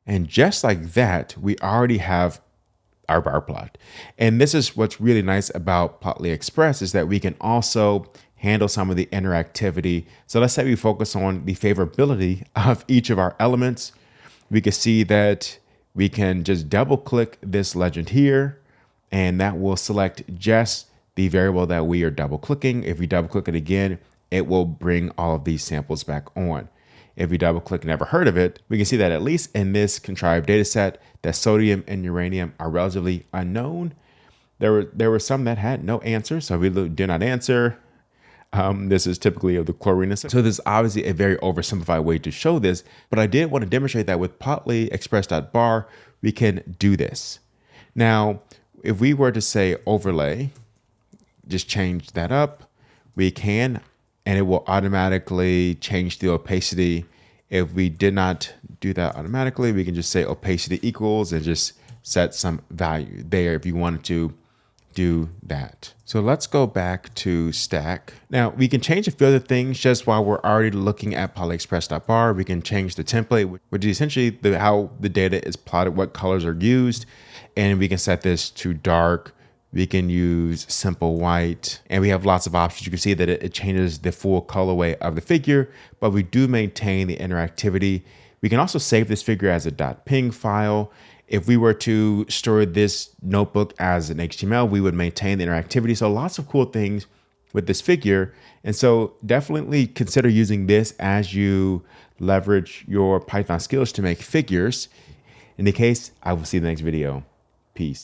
And just like that, we already have our bar plot. And this is what's really nice about Plotly Express is that we can also handle some of the interactivity. So let's say we focus on the favorability of each of our elements. We can see that we can just double click this legend here, and that will select just the variable that we are double clicking. If we double click it again, it will bring all of these samples back on. If we double click never heard of it, we can see that at least in this contrived data set, that sodium and uranium are relatively unknown. There were some that had no answer, so we did not answer. This is typically of the chlorine. So this is obviously a very oversimplified way to show this, but I did want to demonstrate that with Plotly Express.bar, we can do this. Now, if we were to say overlay, just change that up, we can, and it will automatically change the opacity. If we did not do that automatically, we can just say opacity equals and just set some value there if you wanted to do that. So let's go back to stack. Now we can change a few other things just while we're already looking at polyexpress.bar. We can change the template, which is essentially how the data is plotted, what colors are used. And we can set this to dark. We can use simple white, and we have lots of options. You can see that it changes the full colorway of the figure, but we do maintain the interactivity. We can also save this figure as a .ping file. If we were to store this notebook as an HTML, we would maintain the interactivity. So lots of cool things with this figure. And so definitely consider using this as you leverage your Python skills to make figures. In the case, I will see you in the next video. Peace.